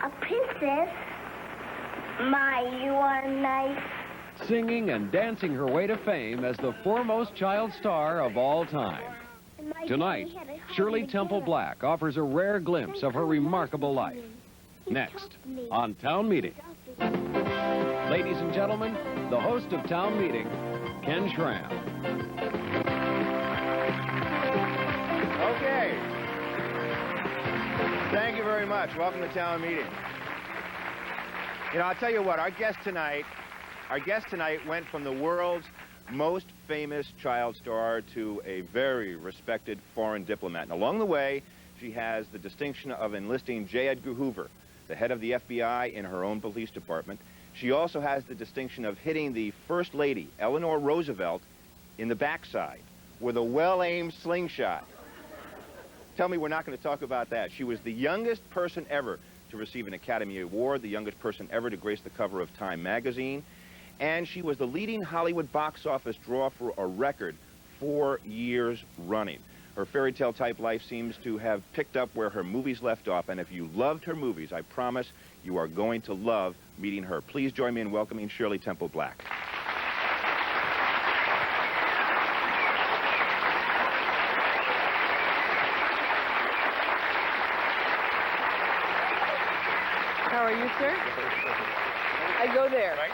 A princess? My, you are nice. Singing and dancing her way to fame as the foremost child star of all time. Tonight, Shirley Temple Black offers a rare glimpse of her remarkable life. Next, on Town Meeting. Ladies and gentlemen, the host of Town Meeting, Ken Schram. Okay. Thank you very much. Welcome to Town Meeting. You know, I'll tell you what, our guest tonight went from the world's most famous child star to a very respected foreign diplomat. And along the way, she has the distinction of enlisting J. Edgar Hoover, the head of the FBI, in her own police department. She also has the distinction of hitting the First Lady, Eleanor Roosevelt, in the backside with a well-aimed slingshot. Tell me we're not going to talk about that. She was the youngest person ever to receive an Academy Award, the youngest person ever to grace the cover of Time magazine, and she was the leading Hollywood box office draw for a record 4 years running. Her fairy tale type life seems to have picked up where her movies left off, and if you loved her movies, I promise you are going to love meeting her. Please join me in welcoming Shirley Temple Black. How are you, sir? I go there. Right?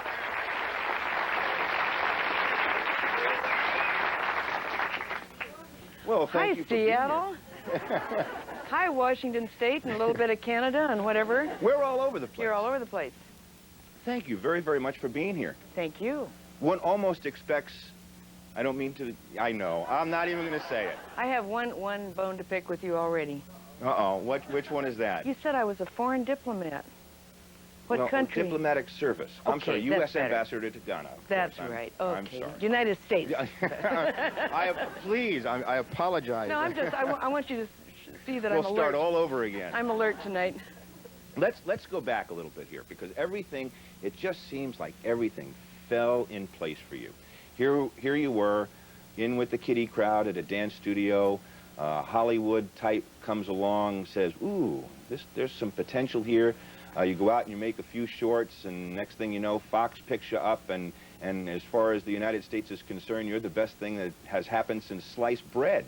Well, thank you for being here. Hi, Seattle. Hi, Washington State, and a little bit of Canada and whatever. We're all over the place. You're all over the place. Thank you very, very much for being here. Thank you. One almost expects, I don't mean to, I know, I'm not even going to say it. I have one bone to pick with you already. Uh-oh, which one is that? You said I was a foreign diplomat. What Well, country? Diplomatic service. I'm Okay, sorry, that's U.S. better. Ambassador to Ghana. That's right. Okay. I'm sorry. United States. Please, I apologize. No, I want you to see that I'm We'll alert. start all over again. I'm alert tonight. Let's go back a little bit here, because everything, it just seems like everything fell in place for you. Here you were, in with the kiddie crowd at a dance studio. Hollywood type comes along, says, ooh, there's some potential here. You go out and you make a few shorts, and next thing you know, Fox picks you up, and as far as the United States is concerned, you're the best thing that has happened since sliced bread.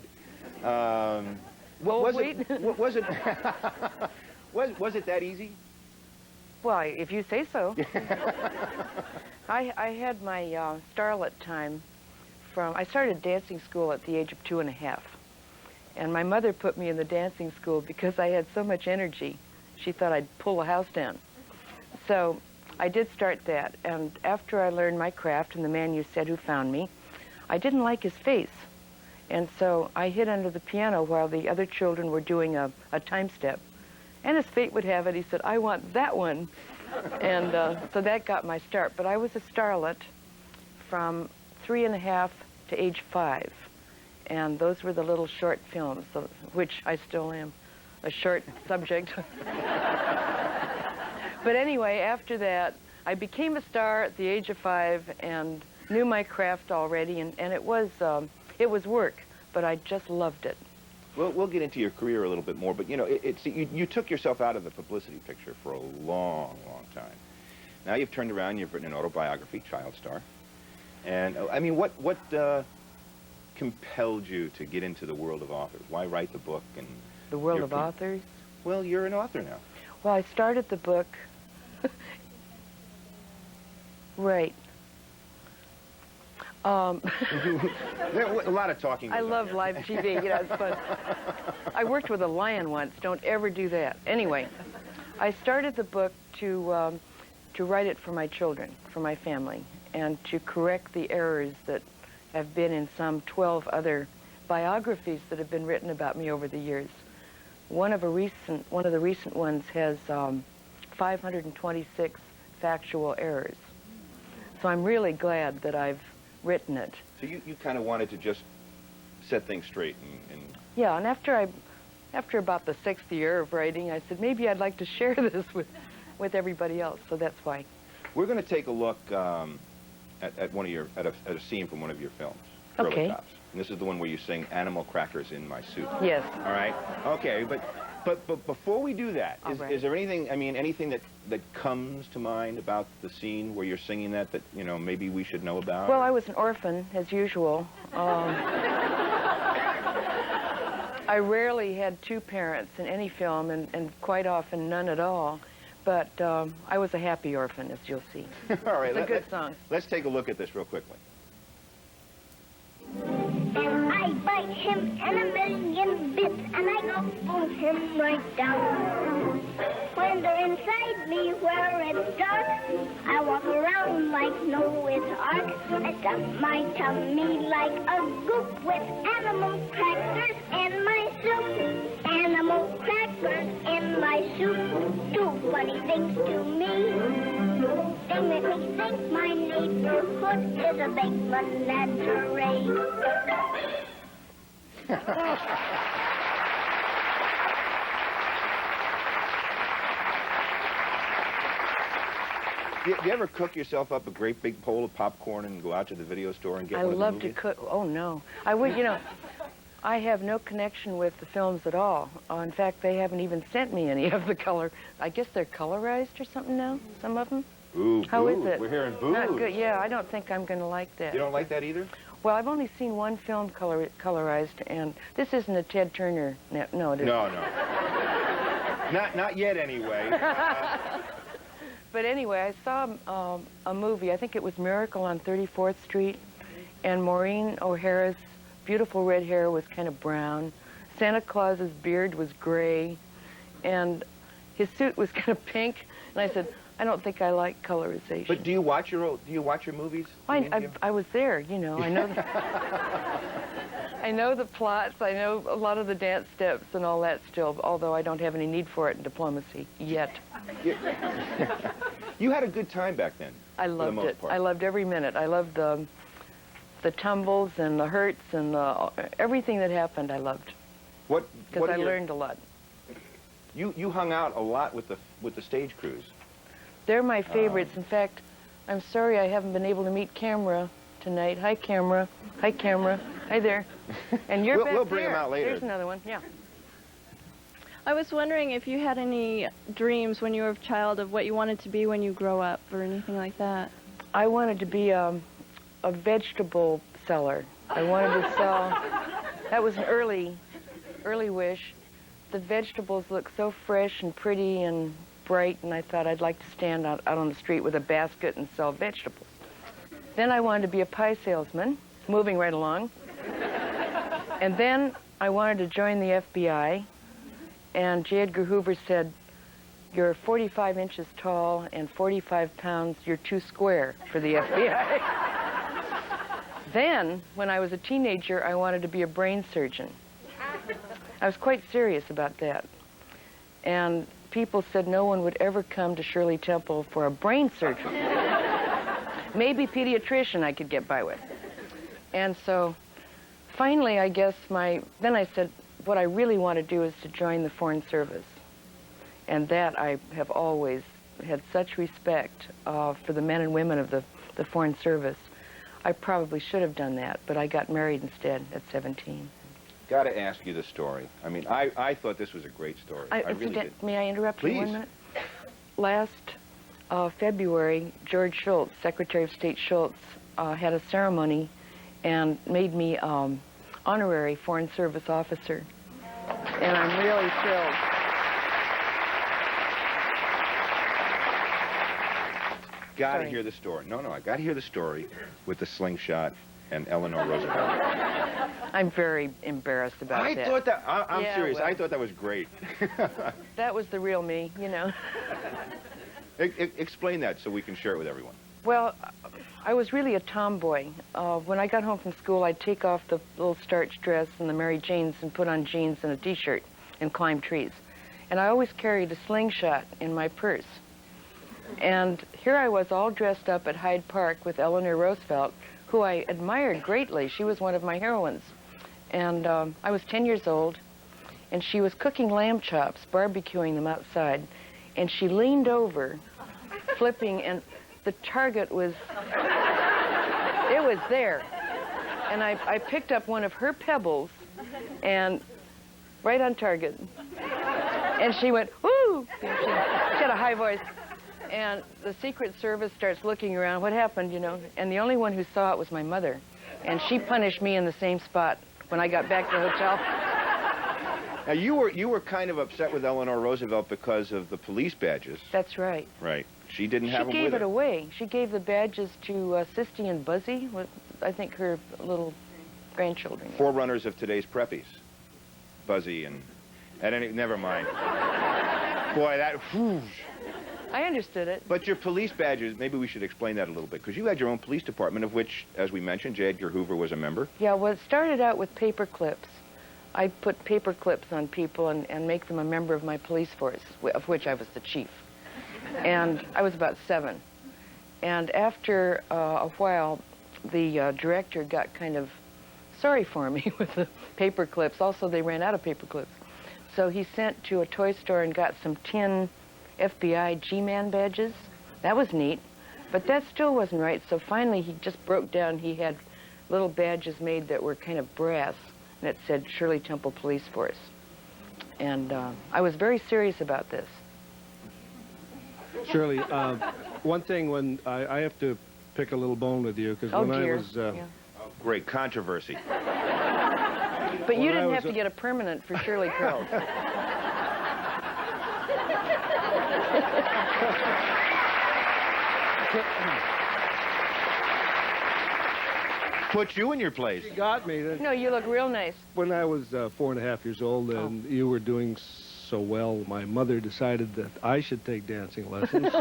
Was it that easy? Well, if you say so. I had my starlet time I started dancing school at the age of 2.5. And my mother put me in the dancing school because I had so much energy. She thought I'd pull a house down. So I did start that. And after I learned my craft, and the man you said who found me, I didn't like his face. And so I hid under the piano while the other children were doing a time step. And as fate would have it, he said, I want that one. And so that got my start. But I was a starlet from 3.5 to age 5. And those were the little short films, which I still am, a short subject. But anyway, after that, I became a star at the age of 5 and knew my craft already, and it was work, but I just loved it. Well, we'll get into your career a little bit more, but you know, you took yourself out of the publicity picture for a long, long time. Now you've turned around, you've written an autobiography, Child Star, and I mean, what compelled you to get into the world of authors? Why write the book? And the world of authors? Well, you're an author now. Well, I started the book. Right. A lot of talking. I love live TV. You know, it's fun. I worked with a lion once. Don't ever do that. Anyway, I started the book to write it for my children, for my family, and to correct the errors that have been in some 12 other biographies that have been written about me over the years. One of the recent ones has 526 factual errors. So I'm really glad that I've written it. So you kind of wanted to just set things straight and... Yeah, and after about the 6th year of writing, I said maybe I'd like to share this with everybody else. So that's why. We're going to take a look at one of your at a scene from one of your films. Okay. Tops. And this is the one where you sing "Animal Crackers in My Soup." Yes. All right. Okay, but But before we do that, Right. is there anything, I mean, anything that comes to mind about the scene where you're singing that, you know, maybe we should know about? Well, I was an orphan, as usual. I rarely had two parents in any film, and quite often none at all. But I was a happy orphan, as you'll see. All right, it's a good song. Let's take a look at this real quickly. And I bite him in a million bits, and I go boom him right down. When they're inside me where it's dark, I walk around like Noah's Ark. I dump my tummy like a goop with animal crackers in my soup. Animal crackers in my soup do funny things to me. They make me think my neighborhood is a big menagerie. Do you ever cook yourself up a great big bowl of popcorn and go out to the video store and get one of the I love movies? to cook. Oh, no. I would, you know, I have no connection with the films at all. In fact, they haven't even sent me any of the color. I guess they're colorized or something now, some of them. Ooh, How booze. is it? We're hearing booze. Not good. Yeah, I don't think I'm going to like that. You don't like that either? Well, I've only seen one film colorized, and this isn't a Ted Turner. No, it isn't. No. Not yet, anyway. But anyway, I saw a movie. I think it was Miracle on 34th Street, and Maureen O'Hara's beautiful red hair was kind of brown. Santa Claus's beard was gray, and his suit was kind of pink. And I said, I don't think I like colorization. But do you watch your movies? I was there, you know. I know. I know the plots. I know a lot of the dance steps and all that still. Although I don't have any need for it in diplomacy yet. You had a good time back then. I loved for the most it. part. I loved every minute. I loved the tumbles and the hurts and everything that happened. I loved. Because I learned a lot. You hung out a lot with the stage crews. They're my favorites. In fact, I'm sorry I haven't been able to meet Camera tonight. Hi, Camera. Hi, Camera. Hi there. And you're back we'll bring there. him out later. There's another one. Yeah. I was wondering if you had any dreams when you were a child of what you wanted to be when you grow up or anything like that. I wanted to be a vegetable seller. I wanted to sell. That was an early wish. The vegetables look so fresh and pretty and bright, and I thought I'd like to stand out on the street with a basket and sell vegetables. Then I wanted to be a pie salesman, moving right along. And then I wanted to join the FBI, and J. Edgar Hoover said, you're 45 inches tall and 45 pounds, you're too square for the FBI. Then, when I was a teenager, I wanted to be a brain surgeon. I was quite serious about that. And people said no one would ever come to Shirley Temple for a brain surgery. Maybe pediatrician I could get by with. And so finally, I guess then I said, what I really want to do is to join the Foreign Service. And that I have always had such respect for the men and women of the Foreign Service. I probably should have done that, but I got married instead at 17. Got to ask you the story. I mean, I thought this was a great story. I really did. May I interrupt you 1 Please. minute? Last February, George Shultz, Secretary of State Shultz, had a ceremony and made me honorary Foreign Service officer. And I'm really thrilled. Got to Sorry. hear the story. No, I got to hear the story with the slingshot and Eleanor Roosevelt. I'm very embarrassed about I that. thought that, I'm Yeah, serious, well. I thought that was great. That was the real me, you know. Explain that so we can share it with everyone. Well, I was really a tomboy. When I got home from school, I'd take off the little starch dress and the Mary Janes and put on jeans and a T-shirt and climb trees. And I always carried a slingshot in my purse. And here I was all dressed up at Hyde Park with Eleanor Roosevelt, who I admired greatly. She was one of my heroines. And I was 10 years old, and she was cooking lamb chops, barbecuing them outside. And she leaned over, flipping, and the target was, it was there. And I picked up one of her pebbles, and right on target. And she went, woo! She had a high voice. And the Secret Service starts looking around, what happened, you know? And the only one who saw it was my mother. And she punished me in the same spot when I got back to the hotel. Now, you were kind of upset with Eleanor Roosevelt because of the police badges. That's right. Right. She didn't have them with her. She gave it away. She gave the badges to Sisty and Buzzy, I think her little grandchildren. Forerunners of today's preppies. Buzzy and never mind. Boy, that, whew. I understood it. But your police badges, maybe we should explain that a little bit, because you had your own police department, of which, as we mentioned, J. Edgar Hoover was a member. Yeah, well, it started out with paper clips. I put paper clips on people and make them a member of my police force, of which I was the chief. And I was about 7. And after a while, the director got kind of sorry for me with the paper clips. Also, they ran out of paper clips. So he sent to a toy store and got some tin FBI G-Man badges. That was neat. But that still wasn't right. So finally, he just broke down. He had little badges made that were kind of brass. And it said Shirley Temple Police Force. And I was very serious about this. Shirley, one thing when I have to pick a little bone with you, because when I was... Oh, great controversy. But you didn't have to get a permanent for Shirley curls. Put you in your place. You got me. No, you look real nice. When I was 4.5 years old and you were doing so well, my mother decided that I should take dancing lessons. So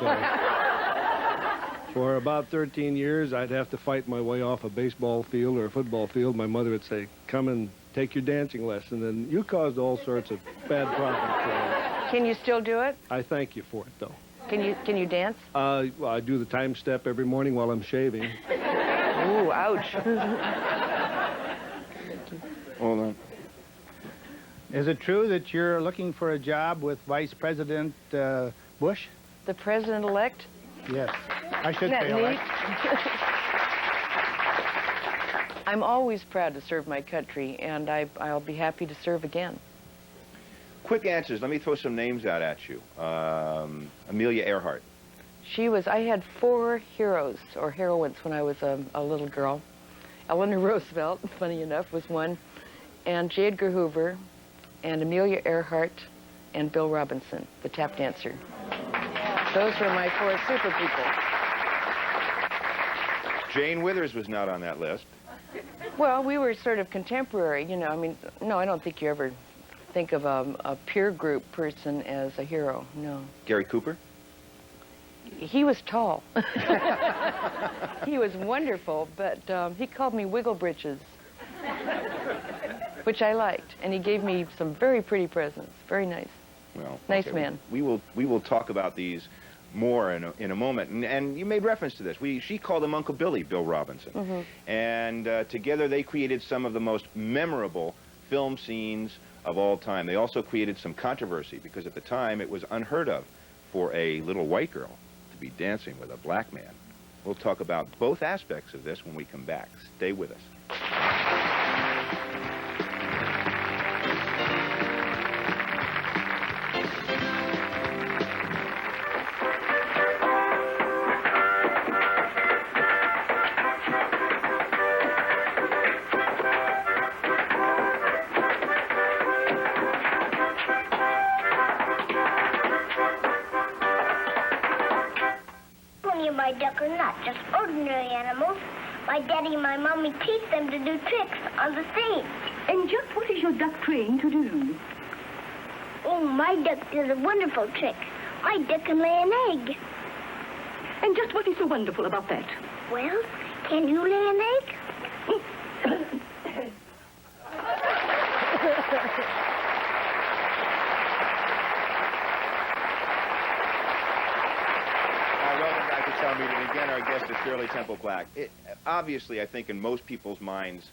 for about 13 years, I'd have to fight my way off a baseball field or a football field. My mother would say, come and take your dancing lesson. And you caused all sorts of bad problems. Can you still do it? I thank you for it, though. Can you dance? Well, I do the time step every morning while I'm shaving. Ooh, ouch. Hold on. Is it true that you're looking for a job with Vice President Bush? The president-elect? Yes. I should Isn't that say elect. neat? I'm always proud to serve my country, and I'll be happy to serve again. Quick answers. Let me throw some names out at you. Amelia Earhart. I had 4 heroes or heroines when I was a little girl. Eleanor Roosevelt, funny enough, was one, and J. Edgar Hoover, and Amelia Earhart, and Bill Robinson, the tap dancer. Those were my 4 super people. Jane Withers was not on that list. Well, we were sort of contemporary, you know. I mean, no, I don't think you ever think of a peer group person as a hero, no. Gary Cooper? He was tall. He was wonderful, but he called me Wiggle Britches, which I liked, and he gave me some very pretty presents. Very nice. Well, nice okay. man. We will talk about these more in a moment, and you made reference to this. She called him Uncle Billy, Bill Robinson, and together they created some of the most memorable film scenes of all time. They also created some controversy because at the time it was unheard of for a little white girl to be dancing with a black man. We'll talk about both aspects of this when we come back. Stay with us. My duck are not just ordinary animals. My daddy and my mommy teach them to do tricks on the stage. And just what is your duck trained to do? Oh, my duck does a wonderful trick. My duck can lay an egg. And just what is so wonderful about that? Well, can you lay an egg? Welcome back to Town Meeting. Again, our guest is Shirley Temple Black. Obviously, I think in most people's minds,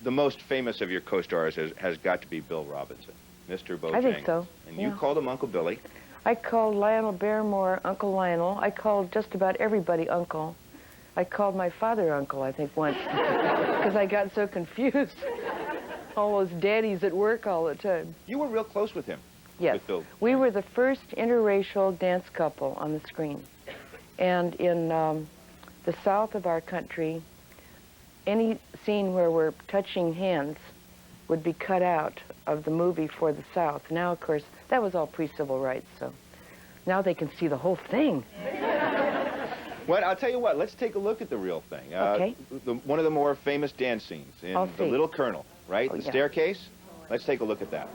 the most famous of your co-stars has got to be Bill Robinson, Mr. Bojangles. I think so. And you called him Uncle Billy. I called Lionel Barrymore Uncle Lionel. I called just about everybody Uncle. I called my father Uncle, I think, once, because I got so confused. All those daddies at work all the time. You were real close with him. Yes. with Bill? We were the first interracial dance couple on the screen. And in the south of our country, any scene where we're touching hands would be cut out of the movie for the South. Now, of course, that was all pre-civil rights, so now they can see the whole thing. Well, I'll tell you what, let's take a look at the real thing. Okay. One of the more famous dance scenes in The Little Colonel, right? Oh, the yeah. staircase. Let's take a look at that.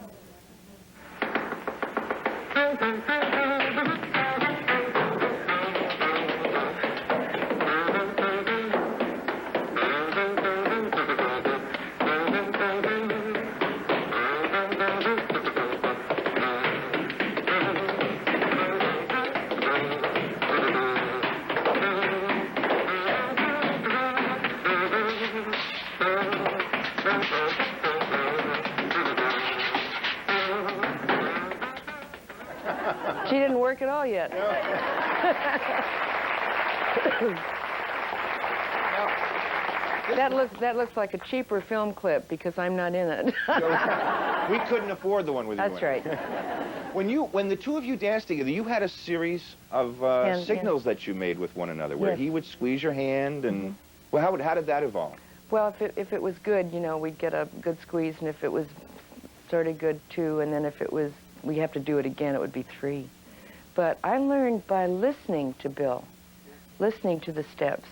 She didn't work at all yet. That looks like a cheaper film clip because I'm not in it. We couldn't afford the one with you. That's right. When the two of you danced together, you had a series of signals that you made with one another, where Yes. he would squeeze your hand, and well, how did that evolve? Well, if it was good, you know, we'd get a good squeeze, and if it was sort of good, 2, and then if it was, we have to do it again, it would be 3. But I learned by listening to Bill, listening to the steps.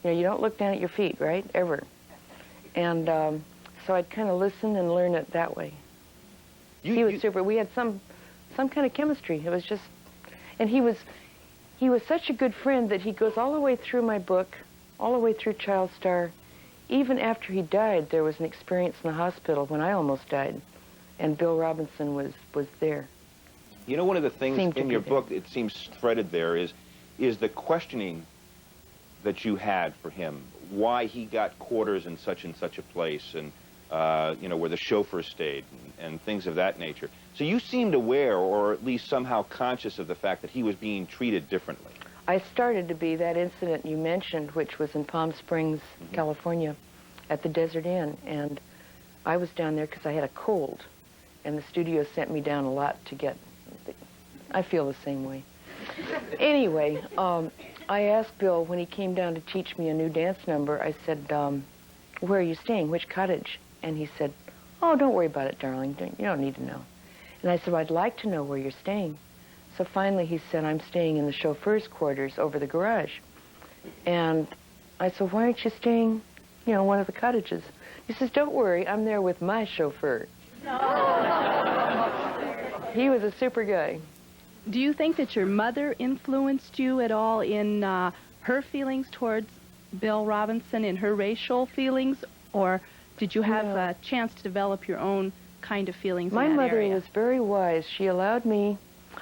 You know, you don't look down at your feet, right? Ever. And so I'd kind of listen and learn it that way. He was super. We had some kind of chemistry. It was just, and he was such a good friend that he goes all the way through my book, all the way through Child Star. Even after he died, there was an experience in the hospital when I almost died, and Bill Robinson was there. You know, one of the things in your book, it seems threaded there, is the questioning that you had for him, why he got quarters in such and such a place, and you know, where the chauffeur stayed, and things of that nature. So you seemed aware, or at least somehow conscious of the fact that he was being treated differently. I started to be. That incident you mentioned, which was in Palm Springs, California, at the Desert Inn, and I was down there because I had a cold, and the studio sent me down a lot to get, I feel the same way. Anyway, I asked Bill when he came down to teach me a new dance number, I said, where are you staying? Which cottage? And he said, oh, don't worry about it, darling. You don't need to know. And I said, well, I'd like to know where you're staying. So finally he said, I'm staying in the chauffeur's quarters over the garage. And I said, why aren't you staying, you know, in one of the cottages? He says, don't worry, I'm there with my chauffeur. He was a super guy. Do you think that your mother influenced you at all in her feelings towards Bill Robinson and her racial feelings, or did you have a chance to develop your own kind of feelings in that area? My mother was very wise. She allowed me,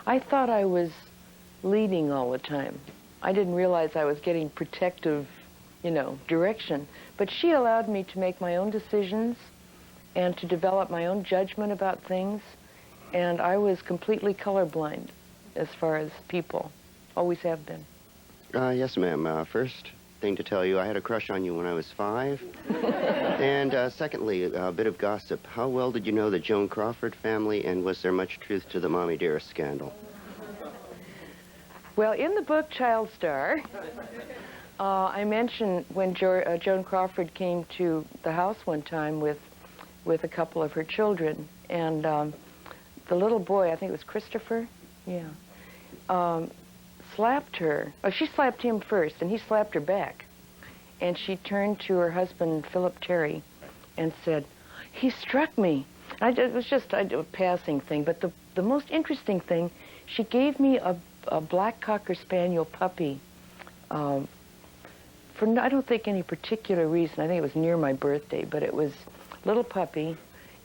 I thought I was leading all the time. I didn't realize I was getting protective, you know, direction. But she allowed me to make my own decisions and to develop my own judgment about things. And I was completely colorblind as far as people. Always have been. Yes, ma'am. First thing to tell you, I had a crush on you when I was 5. And secondly, a bit of gossip. How well did you know the Joan Crawford family, and was there much truth to the Mommy Dearest scandal? Well, in the book Child Star, I mentioned when Joan Crawford came to the house one time with a couple of her children, and the little boy, I think it was Christopher, slapped her. Oh, she slapped him first, and he slapped her back. And she turned to her husband, Philip Terry, and said, he struck me. It was just a passing thing, but the most interesting thing, she gave me a black Cocker Spaniel puppy for, I don't think, any particular reason. I think it was near my birthday, but it was a little puppy,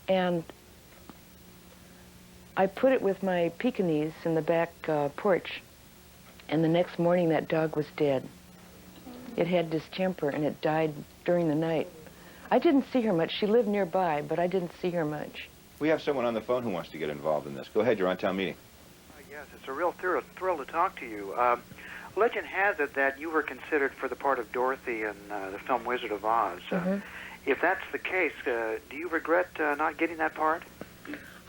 and I put it with my Pekingese in the back porch, and the next morning that dog was dead. It had distemper, and it died during the night. I didn't see her much. She lived nearby, but I didn't see her much. We have someone on the phone who wants to get involved in this. Go ahead, you're on town meeting. Yes, it's a real thrill to talk to you. Legend has it that you were considered for the part of Dorothy in the film Wizard of Oz. If that's the case, do you regret not getting that part?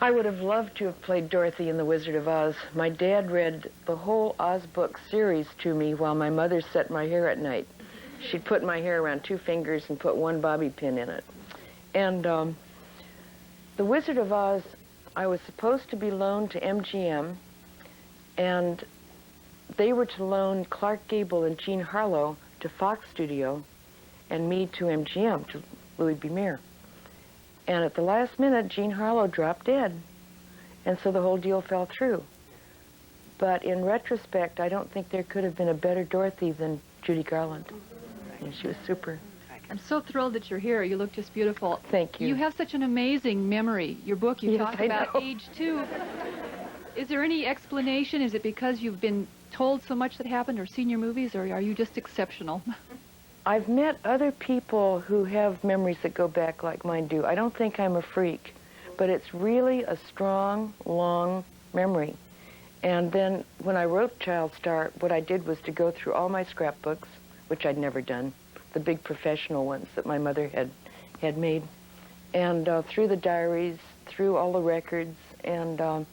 I would have loved to have played Dorothy in The Wizard of Oz. My dad read the whole Oz book series to me while my mother set my hair at night. She'd put my hair around 2 fingers and put 1 bobby pin in it. And The Wizard of Oz, I was supposed to be loaned to MGM, and they were to loan Clark Gable and Jean Harlow to Fox Studio and me to MGM, to Louis B. Mayer. And at the last minute, Jean Harlow dropped dead. And so the whole deal fell through. But in retrospect, I don't think there could have been a better Dorothy than Judy Garland. And she was super. I'm so thrilled that you're here. You look just beautiful. Thank you. You have such an amazing memory. Your book, you talk about age 2. Is there any explanation? Is it because you've been told so much that happened or seen your movies, or are you just exceptional? I've met other people who have memories that go back like mine do. I don't think I'm a freak, but it's really a strong, long memory. And then when I wrote Child Star, what I did was to go through all my scrapbooks, which I'd never done, the big professional ones that my mother had made, and through the diaries, through all the records, and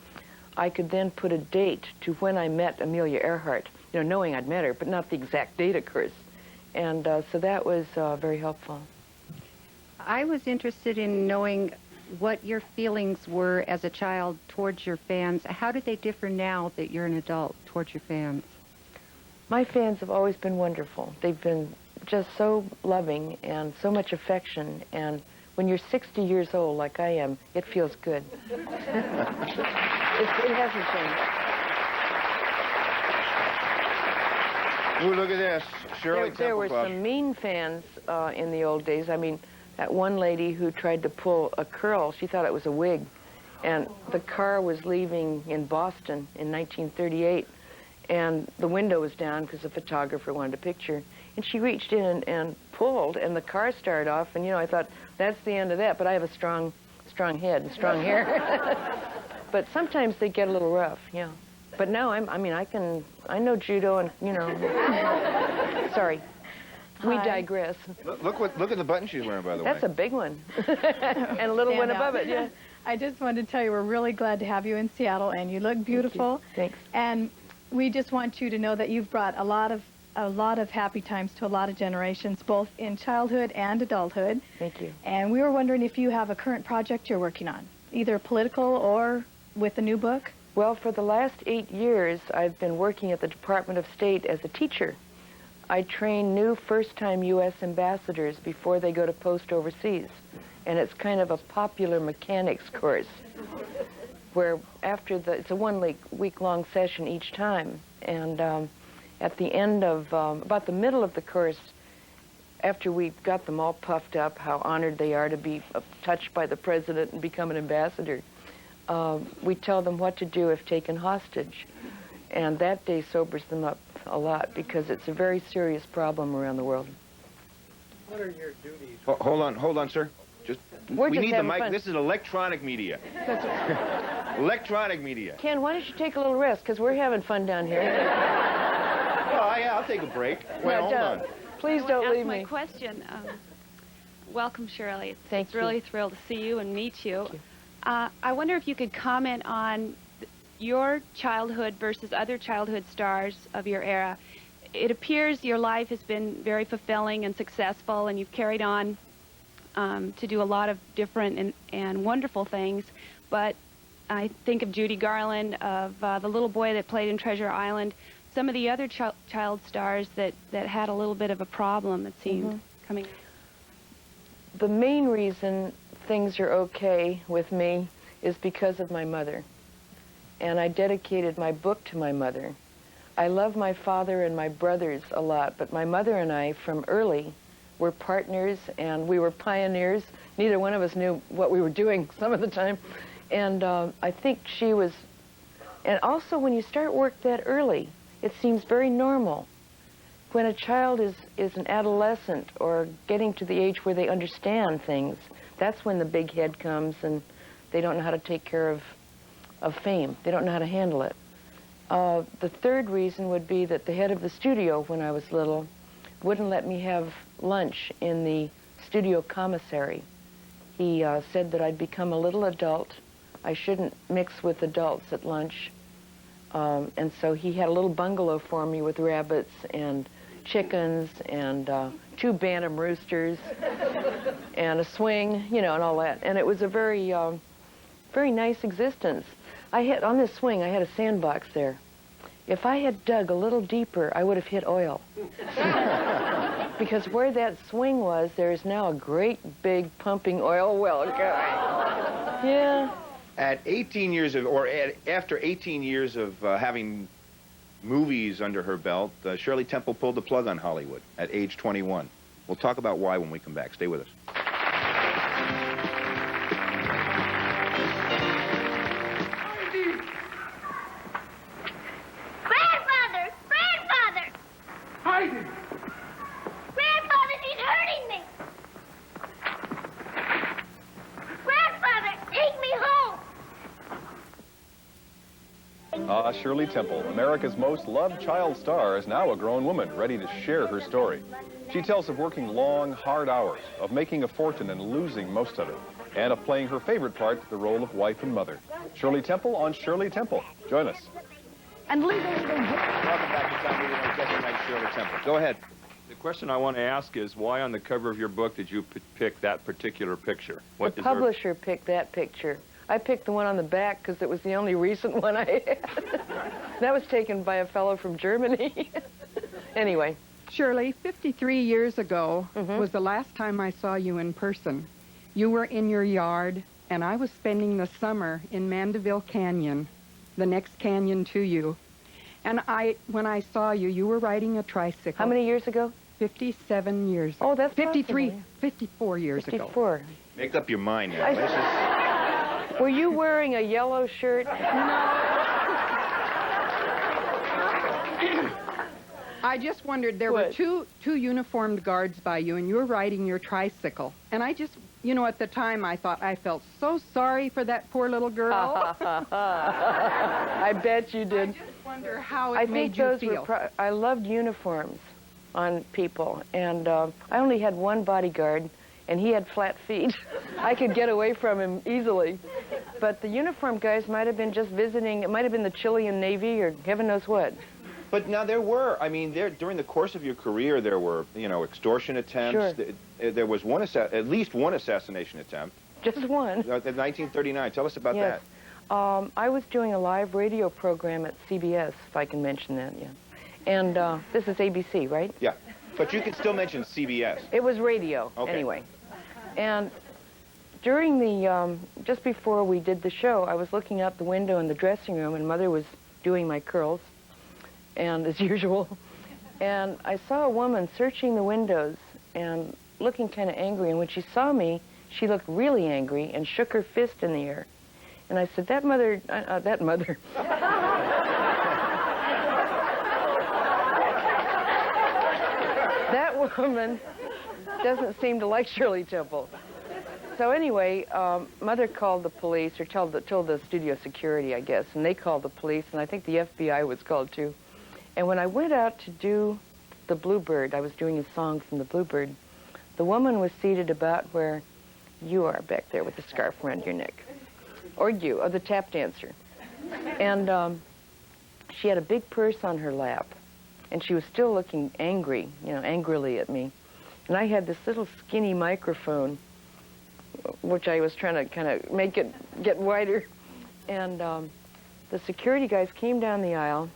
I could then put a date to when I met Amelia Earhart, you know, knowing I'd met her, but not the exact date, of course. And so that was very helpful. I was interested in knowing what your feelings were as a child towards your fans. How do they differ now that you're an adult towards your fans? My fans have always been wonderful. They've been just so loving and so much affection. And when you're 60 years old, like I am, it feels good. It hasn't changed. Ooh, look at this. Shirley There were some mean fans in the old days. I mean, that one lady who tried to pull a curl, she thought it was a wig. And the car was leaving in Boston in 1938, and the window was down because the photographer wanted a picture. And she reached in and pulled, and the car started off, and, you know, I thought, that's the end of that. But I have a strong head and strong hair. But sometimes they get a little rough, yeah. But now I know judo and, you know. Sorry. We digress. Look at the button she's wearing, by the way. That's a big one. And a little one above it, yeah. I just wanted to tell you we're really glad to have you in Seattle, and you look beautiful. Thanks. And we just want you to know that you've brought a lot of happy times to a lot of generations, both in childhood and adulthood. Thank you. And we were wondering if you have a current project you're working on, either political or with a new book. Well, for the last 8 years, I've been working at the Department of State as a teacher. I train new first-time U.S. ambassadors before they go to post overseas. And it's kind of a popular mechanics course where it's a 1 week-long session each time. And at the end of, about the middle of the course, after we got them all puffed up, how honored they are to be touched by the president and become an ambassador, we tell them what to do if taken hostage. And that day sobers them up a lot because it's a very serious problem around the world. What are your duties? Hold on, sir. We need the mic. Fun. This is electronic media. Electronic media. Ken, why don't you take a little rest, because we're having fun down here. Oh, yeah, I'll take a break. Well, hold on. Please don't leave me. My question. Welcome, Shirley. Thank it's you. really thrilled to see you and meet you. I wonder if you could comment on your childhood versus other childhood stars of your era. It appears your life has been very fulfilling and successful, and you've carried on to do a lot of different and wonderful things. But I think of Judy Garland, of the little boy that played in Treasure Island, some of the other child stars that had a little bit of a problem, it seemed, coming. The main reason things are okay with me is because of my mother. And I dedicated my book to my mother. I love my father and my brothers a lot, but my mother and I, from early, were partners, and we were pioneers. Neither one of us knew what we were doing some of the time. And I think she was... And also, when you start work that early, it seems very normal. When a child is an adolescent or getting to the age where they understand things, that's when the big head comes and they don't know how to take care of fame. They don't know how to handle it. The third reason would be that the head of the studio, when I was little, wouldn't let me have lunch in the studio commissary. He said that I'd become a little adult I shouldn't mix with adults at lunch. And so he had a little bungalow for me with rabbits and chickens and 2 bantam roosters and a swing, you know, and all that. And it was a very, very nice existence. On this swing, I had a sandbox there. If I had dug a little deeper, I would have hit oil. Because where that swing was, there is now a great big pumping oil well going. Yeah. At 18 years of, after 18 years of having movies under her belt, Shirley Temple pulled the plug on Hollywood at age 21. We'll talk about why when we come back. Stay with us. Grandfather! Grandfather! Heidi! Grandfather, she's hurting me! Grandfather, take me home! Shirley Temple, America's most loved child star, is now a grown woman ready to share her story. She tells of working long, hard hours, of making a fortune and losing most of it, and of playing her favorite part, the role of wife and mother. Shirley Temple on Shirley Temple. Join us. And leave us Welcome back to Town Meeting on Guest Tonight, Shirley Temple. Go ahead. The question I want to ask is, why on the cover of your book did you pick that particular picture? The publisher picked that picture. I picked the one on the back because it was the only recent one I had. That was taken by a fellow from Germany. Anyway. Shirley, 53 years ago was the last time I saw you in person. You were in your yard, and I was spending the summer in Mandeville Canyon, the next canyon to you. And when I saw you, you were riding a tricycle. How many years ago? 57 years ago. Oh, that's 53, possible. 54 years 54. ago. Make up your mind now. Were you wearing a yellow shirt? I just wondered, there were two uniformed guards by you, and you were riding your tricycle. And I just, you know, at the time I thought I felt so sorry for that poor little girl. I bet you did. I just wonder how it made you feel. I loved uniforms on people, and I only had one bodyguard, and he had flat feet. I could get away from him easily. But the uniform guys might have been just visiting. It might have been the Chilean Navy or heaven knows what. But now there were, I mean, during the course of your career, there were, you know, extortion attempts. Sure. There was at least one assassination attempt. Just one. In 1939. Tell us about that. I was doing a live radio program at CBS, if I can mention that, yeah. And this is ABC, right? Yeah. But you can still mention CBS. It was radio, anyway. And during the, just before we did the show, I was looking out the window in the dressing room, and Mother was doing my curls, and as usual. And I saw a woman searching the windows and looking kind of angry. And when she saw me, she looked really angry and shook her fist in the air. And I said, that mother. That woman doesn't seem to like Shirley Temple. So anyway, Mother called the police, or told the studio security, I guess, and they called the police, and I think the FBI was called too. And when I went out to do the Bluebird, I was doing a song from the Bluebird, the woman was seated about where you are back there with the scarf around your neck. Or the tap dancer. And she had a big purse on her lap, and she was still looking angry, you know, angrily at me. And I had this little skinny microphone, which I was trying to kind of make it get wider. And the security guys came down the aisle.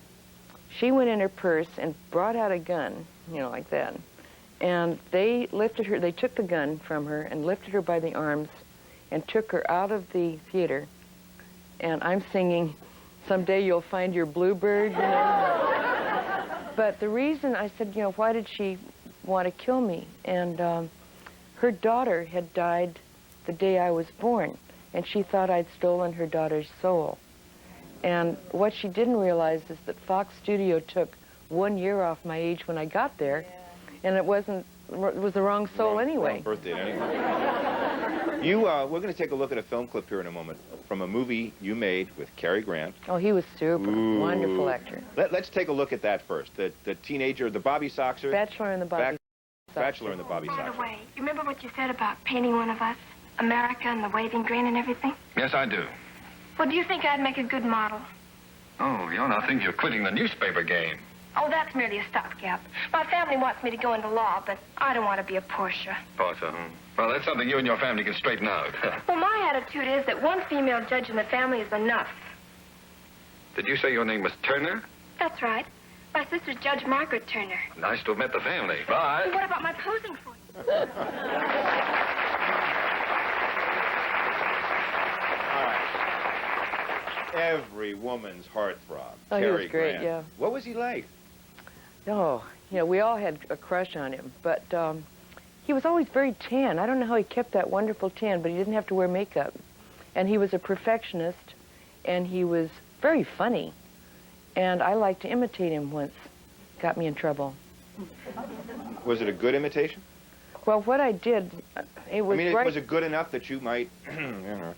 She went in her purse and brought out a gun, you know, like that. And they lifted her, they took the gun from her and lifted her by the arms and took her out of the theater. And I'm singing, "Someday You'll Find Your Bluebird," you know. But the reason I said, you know, why did she want to kill me? And her daughter had died the day I was born, and she thought I'd stolen her daughter's soul. And what she didn't realize is that Fox Studio took 1 year off my age when I got there, and it was the wrong soul anyway. Wrong birthday anyway. We're going to take a look at a film clip here in a moment from a movie you made with Cary Grant. Oh, he was super. Ooh. Wonderful actor. Let's take a look at that first. The teenager, the Bobby Soxer. Bachelor in the Bobby Soxer. Bachelor in the Bobby Soxer. By the way, you remember what you said about painting one of us? America and the waving grin and everything? Yes, I do. Well, do you think I'd make a good model? Oh, you're not thinking of quitting the newspaper game. Oh, that's merely a stopgap. My family wants me to go into law, but I don't want to be a Portia. Portia, Well, that's something you and your family can straighten out. Well, my attitude is that one female judge in the family is enough. Did you say your name was Turner? That's right. My sister's Judge Margaret Turner. Nice to have met the family. Bye. Well, what about my posing for you? All right. Every woman's heartthrob. Oh, he Cary was great, Grant. yeah. What was he like? Oh, you know, we all had a crush on him, but he was always very tan. I don't know how he kept that wonderful tan, but he didn't have to wear makeup. And he was a perfectionist, and he was very funny. And I liked to imitate him once. Got me in trouble. Was it a good imitation? Well, what I did, it was right... was it good enough that you might,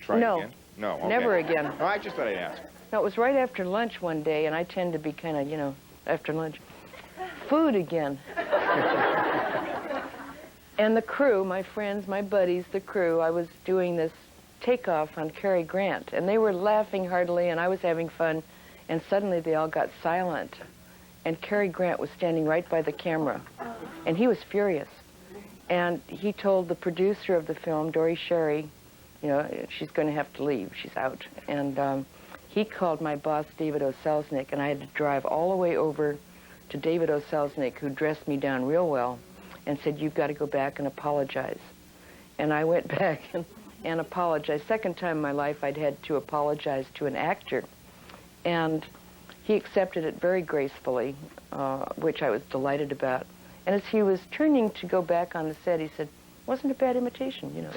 try again? No, okay. Never again. Oh, I just thought I'd ask. No, it was right after lunch one day, and I tend to be kind of, you know, after lunch. Food again. And the crew, my friends, my buddies, the crew, I was doing this takeoff on Cary Grant, and they were laughing heartily, and I was having fun, and suddenly they all got silent. And Cary Grant was standing right by the camera, and he was furious. And he told the producer of the film, Dory Sherry, you know, she's going to have to leave. She's out. And he called my boss, David O. Selznick, and I had to drive all the way over to David O. Selznick, who dressed me down real well, and said, you've got to go back and apologize. And I went back and apologized. Second time in my life I'd had to apologize to an actor. And he accepted it very gracefully, which I was delighted about. And as he was turning to go back on the set, he said, wasn't a bad imitation, you know.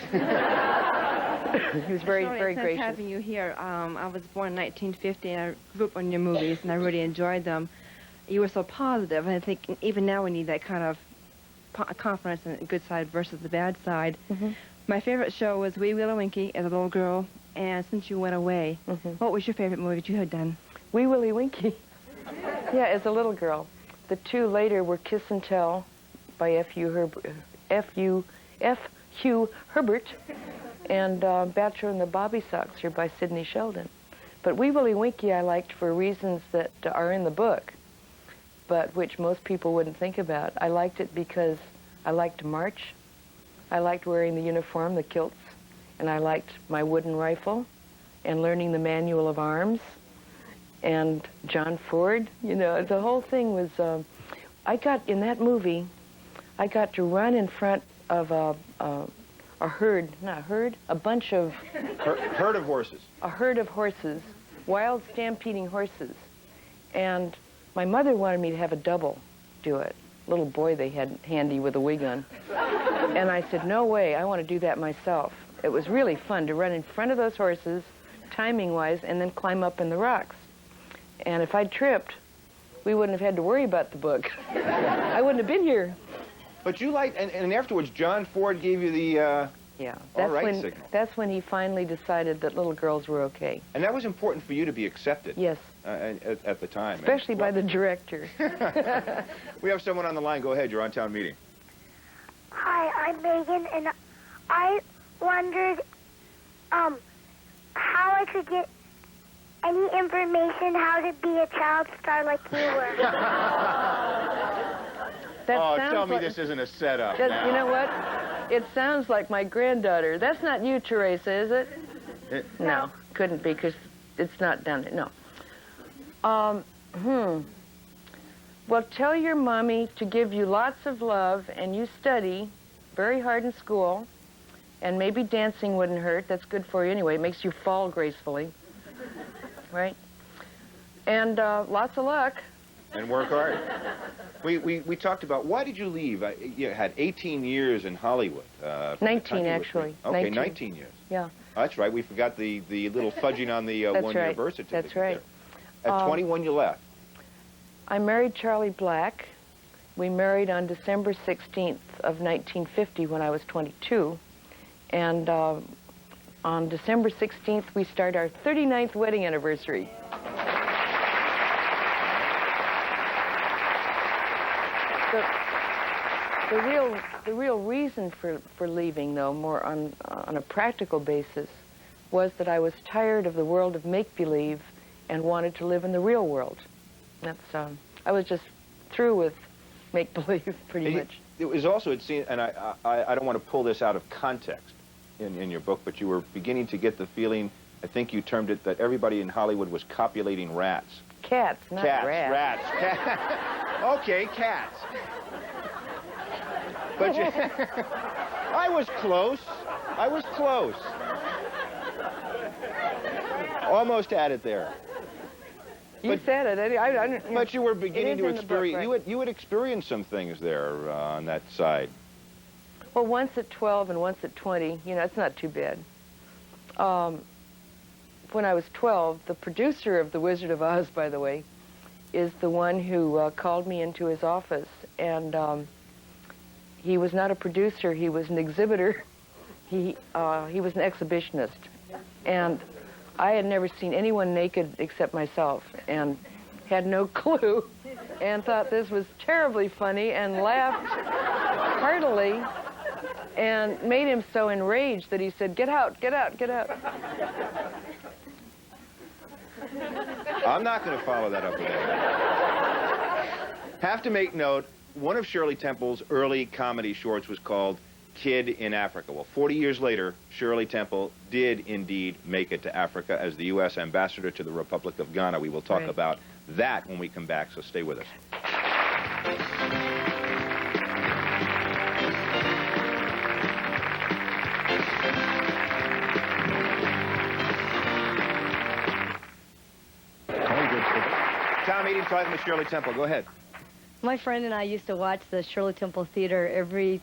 He was very, very gracious. Nice having you here. I was born in 1950, and I grew up on your movies, and I really enjoyed them. You were so positive, and I think even now we need that kind of confidence in the good side versus the bad side. Mm-hmm. My favorite show was Wee Willie Winkie as a little girl, and since you went away, what was your favorite movie that you had done? Wee Willie Winkie. Yeah, as a little girl. The two later were Kiss and Tell by F. Hugh Herbert, and Bachelor and the Bobby Soxer by Sidney Sheldon. But Wee Willie Winkie I liked for reasons that are in the book, but which most people wouldn't think about. I liked it because I liked to march. I liked wearing the uniform, the kilts, and I liked my wooden rifle and learning the manual of arms. And John Ford, you know, the whole thing was, I got, in that movie, I got to run in front of a bunch of... Herd of horses. A herd of horses, wild stampeding horses. And my mother wanted me to have a double do it. Little boy they had handy with a wig on. And I said, no way, I want to do that myself. It was really fun to run in front of those horses, timing-wise, and then climb up in the rocks. And if I'd tripped, we wouldn't have had to worry about the book. I wouldn't have been here. But you liked, and afterwards, John Ford gave you the yeah, all right signal. That's when he finally decided that little girls were okay. And that was important for you to be accepted. Yes. At the time. Especially by the director. We have someone on the line. Go ahead. You're on town meeting. Hi, I'm Megan, and I wondered how I could get any information how to be a child star like you were. Tell me this isn't a setup now. You know what? It sounds like my granddaughter. That's not you, Teresa, is it? No, couldn't be, because it's not done. No. Well, tell your mommy to give you lots of love, and you study very hard in school, and maybe dancing wouldn't hurt. That's good for you anyway. It makes you fall gracefully. Right? And lots of luck. And work hard. We talked about, why did you leave? You had 18 years in Hollywood. 19, actually. Okay, 19 years. Yeah. Oh, that's right. We forgot the little fudging on the one-year birth certificate. That's right. There. At 21, you left. I married Charlie Black. We married on December 16th of 1950 when I was 22. And on December 16th, we start our 39th wedding anniversary. The real reason for leaving, though, more on a practical basis, was that I was tired of the world of make-believe and wanted to live in the real world. That's, I was just through with make-believe, pretty much. It was also, it seemed, and I don't want to pull this out of context in your book, but you were beginning to get the feeling, I think you termed it, that everybody in Hollywood was copulating rats. Cats, not rats. Rats. Okay, cats. But you, I was close. I was close. Almost at it there. You said it. But you were beginning to experience. Right? You had experienced some things there on that side. Well, once at 12 and once at 20, you know, it's not too bad. When I was 12, the producer of The Wizard of Oz, by the way, is the one who called me into his office, and he was not a producer, he was an exhibitor. He was an exhibitionist, and I had never seen anyone naked except myself, and had no clue, and thought this was terribly funny, and laughed heartily, and made him so enraged that he said, "Get out, get out, get out." I'm not going to follow that up with that. Have to make note, one of Shirley Temple's early comedy shorts was called Kid in Africa. Well, 40 years later, Shirley Temple did indeed make it to Africa as the U.S. ambassador to the Republic of Ghana. We will talk about that when we come back, so stay with us. Town meeting talking with Shirley Temple. Go ahead. My friend and I used to watch the Shirley Temple Theater every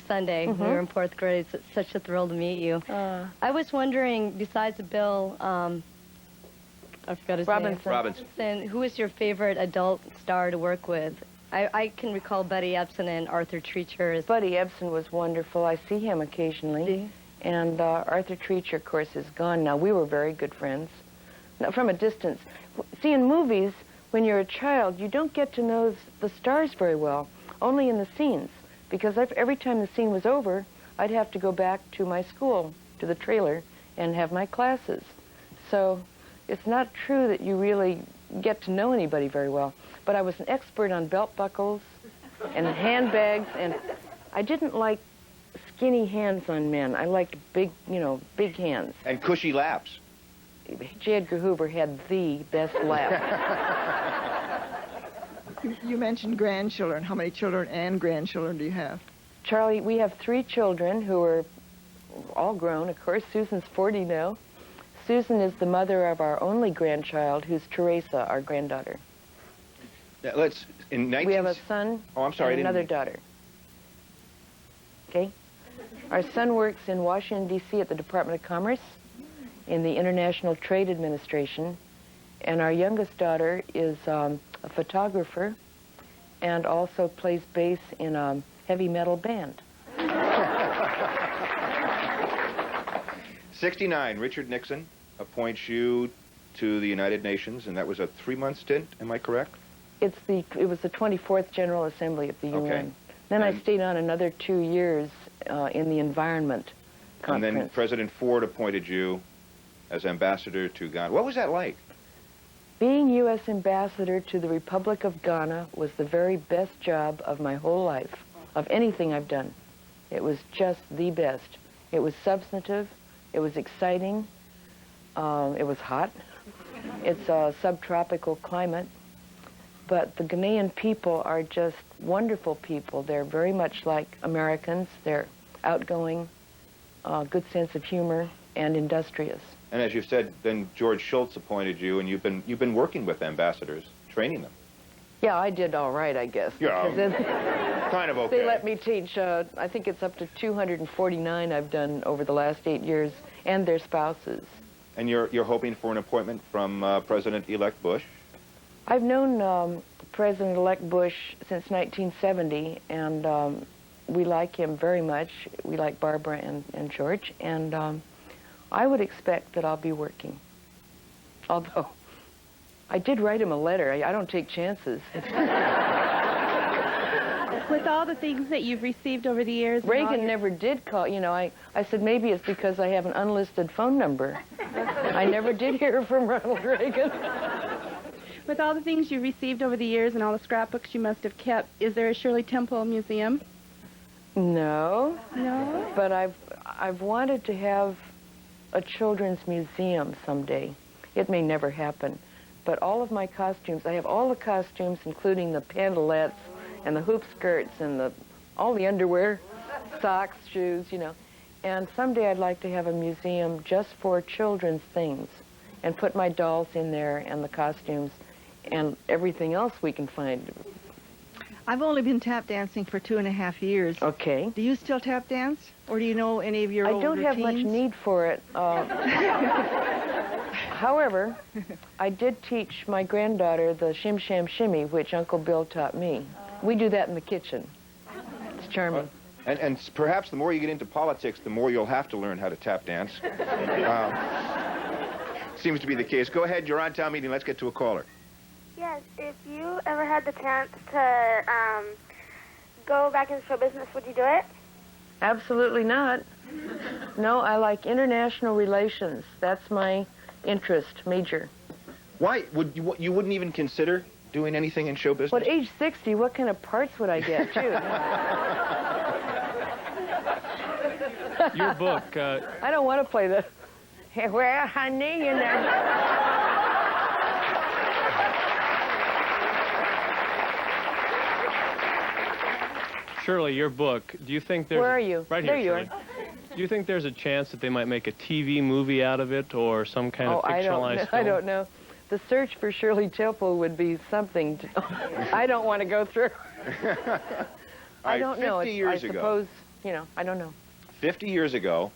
Sunday when we were in 4th grade. It's such a thrill to meet you. I was wondering, besides Bill, I forgot his name. Robinson. Who is your favorite adult star to work with? I can recall Buddy Ebsen and Arthur Treacher. Buddy Ebsen was wonderful. I see him occasionally. And Arthur Treacher, of course, is gone now. We were very good friends. Now, from a distance. See, in movies, when you're a child, you don't get to know the stars very well, only in the scenes. Because every time the scene was over, I'd have to go back to my school, to the trailer, and have my classes. So it's not true that you really get to know anybody very well. But I was an expert on belt buckles and handbags, and I didn't like skinny hands on men. I liked big, big hands. And cushy laps. J. Edgar Hoover had the best lap. You mentioned grandchildren. How many children and grandchildren do you have? Charlie, we have 3 children who are all grown. Of course, Susan's 40 now. Susan is the mother of our only grandchild, who's Teresa, our granddaughter. Now, we have a son and another daughter. Okay? Our son works in Washington, D.C. at the Department of Commerce in the International Trade Administration, and our youngest daughter is a photographer and also plays bass in a heavy metal band. 69, Richard Nixon appoints you to the United Nations, and that was a 3-month stint, am I correct? It was the 24th General Assembly of the UN. Okay. Then I stayed on another 2 years in the Environment Conference. And then President Ford appointed you as ambassador to Ghana. What was that like? Being U.S. ambassador to the Republic of Ghana was the very best job of my whole life, of anything I've done. It was just the best. It was substantive. It was exciting. It was hot. It's a subtropical climate. But the Ghanaian people are just wonderful people. They're very much like Americans. They're outgoing, good sense of humor, and industrious. And as you said, then George Shultz appointed you, and you've been working with ambassadors, training them. Yeah, I did all right, I guess. Yeah, kind of okay. They let me teach, I think it's up to 249 I've done over the last 8 years, and their spouses. And you're hoping for an appointment from President-elect Bush? I've known President-elect Bush since 1970, and we like him very much. We like Barbara and George, and I would expect that I'll be working. Although, I did write him a letter. I don't take chances. With all the things that you've received over the years... Reagan never did call. You know, I said maybe it's because I have an unlisted phone number. I never did hear from Ronald Reagan. With all the things you've received over the years and all the scrapbooks you must have kept, is there a Shirley Temple Museum? No. No? But I've wanted to have a children's museum someday. It may never happen. But all of my costumes, I have all the costumes, including the pantalettes and the hoop skirts and all the underwear, socks, shoes, you know. And someday I'd like to have a museum just for children's things and put my dolls in there and the costumes and everything else we can find. I've only been tap dancing for 2.5 years. Okay. Do you still tap dance? Or do you know any of your old I don't have much routines? need for it. However, I did teach my granddaughter the shim sham shimmy, which Uncle Bill taught me. We do that in the kitchen. It's charming. And perhaps the more you get into politics, the more you'll have to learn how to tap dance. Seems to be the case. Go ahead, you're on town meeting. Let's get to a caller. Yes, if you ever had the chance to go back into show business, would you do it? Absolutely not. No, I like international relations. That's my interest, major. Why? You wouldn't even consider doing anything in show business? Well, at age 60, what kind of parts would I get, too? Your book... I don't want to play the... Well, honey, you know... Shirley, your book, do you think there's... Where are you? Right there here, Shirley. Do you think there's a chance that they might make a TV movie out of it or some kind of fictionalized film? I don't know. The search for Shirley Temple would be something I don't want to go through. I don't know. 50 years I ago, suppose, you know, I don't know. 50 years ago,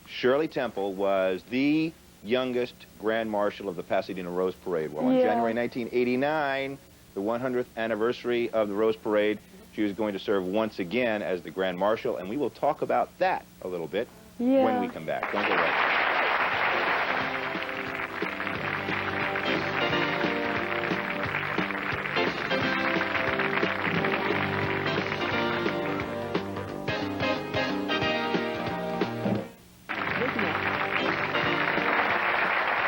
Shirley Temple was the youngest Grand Marshal of the Pasadena Rose Parade. Well, on January 1989, the 100th anniversary of the Rose Parade, she was going to serve once again as the Grand Marshal, and we will talk about that a little bit when we come back. Don't go away.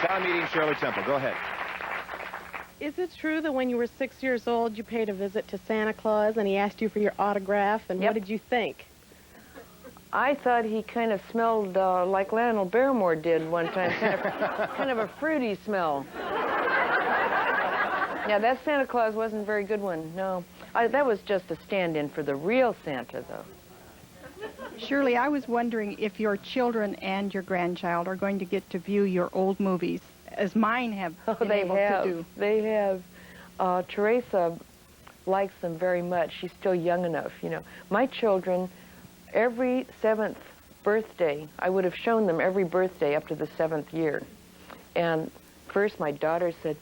Town meeting, Shirley Temple. Go ahead. Is it true that when you were 6 years old, you paid a visit to Santa Claus and he asked you for your autograph, and what did you think? I thought he kind of smelled like Lionel Barrymore did one time, kind of a fruity smell. Yeah, that Santa Claus wasn't a very good one, no. That was just a stand-in for the real Santa, though. Shirley, I was wondering if your children and your grandchild are going to get to view your old movies, as mine have been able to do. They have. Teresa likes them very much. She's still young enough, you know. My children, every 7th birthday, I would have shown them every birthday up to the 7th year. And first my daughter said,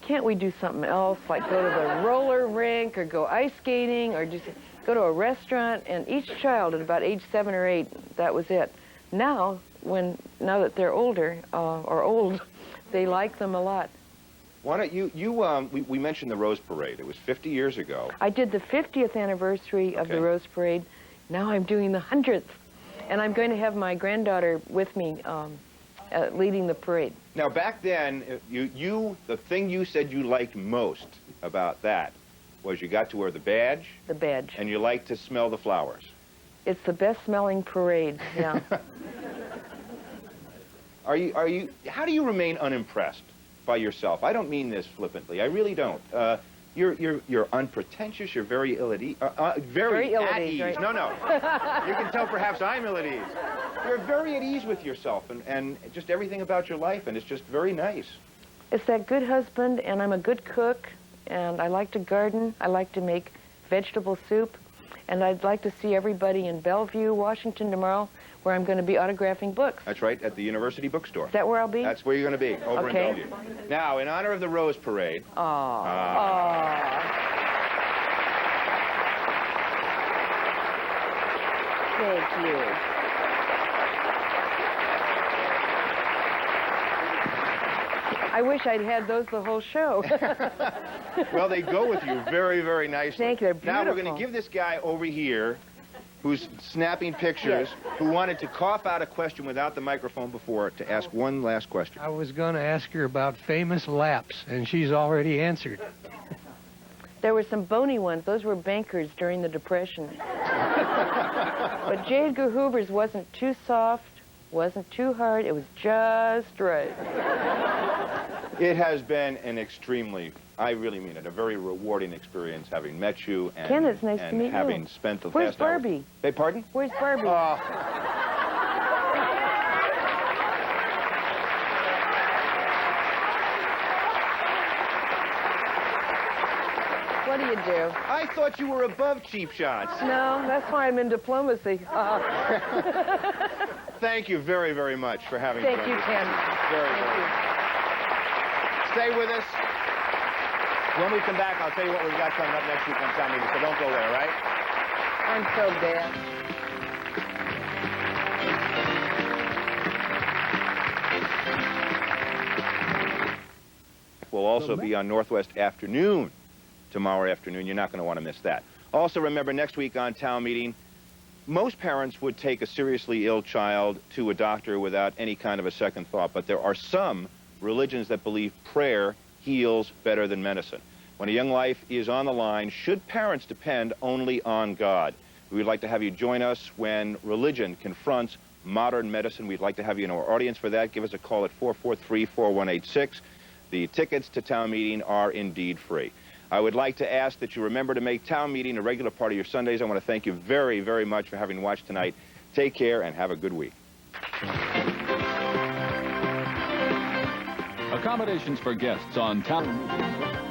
can't we do something else, like go to the roller rink or go ice skating or just go to a restaurant? And each child at about age 7 or 8, that was it. Now that they're older, or old, they like them a lot. Why don't we mentioned the Rose Parade. It was 50 years ago. I did the 50th anniversary of the Rose Parade. Now I'm doing the 100th. And I'm going to have my granddaughter with me leading the parade. Now, back then, the thing you said you liked most about that was you got to wear the badge. The badge. And you liked to smell the flowers. It's the best smelling parade, yeah. How do you remain unimpressed by yourself? I don't mean this flippantly. I really don't. You're unpretentious. You're very ill at ease. Very ill at ease. Right? No. You can tell perhaps I'm ill at ease. You're very at ease with yourself and just everything about your life, and it's just very nice. It's that good husband, and I'm a good cook, and I like to garden. I like to make vegetable soup, and I'd like to see everybody in Bellevue, Washington tomorrow, where I'm going to be autographing books. That's right, at the University Bookstore. Is that where I'll be? That's where you're going to be, over in Bellevue. Now, in honor of the Rose Parade... Thank you. I wish I'd had those the whole show. Well, they go with you very, very nicely. Thank you. They're beautiful. Now we're going to give this guy over here, who's snapping pictures, who wanted to cough out a question without the microphone before, to ask one last question. I was going to ask her about famous laps, and she's already answered. There were some bony ones. Those were bankers during the Depression. But J. Edgar Hoover's wasn't too soft, wasn't too hard. It was just right. It has been an extremely, I really mean it, a very rewarding experience having met you and, Ken, it's nice to meet having you. spent the Where's past hour. Barbie? Hey, pardon? Where's Barbie? What do you do? I thought you were above cheap shots. No, that's why I'm in diplomacy. Thank you very, very much for having Thank joined you, us. Ken. Very, very much. Stay with us. When we come back, I'll tell you what we've got coming up next week on Town Meeting, so don't go away, all right? I'm so bad. We'll also be on Northwest Afternoon tomorrow afternoon. You're not going to want to miss that. Also, remember, next week on Town Meeting, most parents would take a seriously ill child to a doctor without any kind of a second thought, but there are some religions that believe prayer heals better than medicine. When a young life is on the line, should parents depend only on God? We'd like to have you join us when religion confronts modern medicine. We'd like to have you in our audience for that. Give us a call at 443-4186. The tickets to Town Meeting are indeed free. I would like to ask that you remember to make Town Meeting a regular part of your Sundays. I want to thank you very, very much for having watched tonight. Take care and have a good week. Accommodations for guests on Town.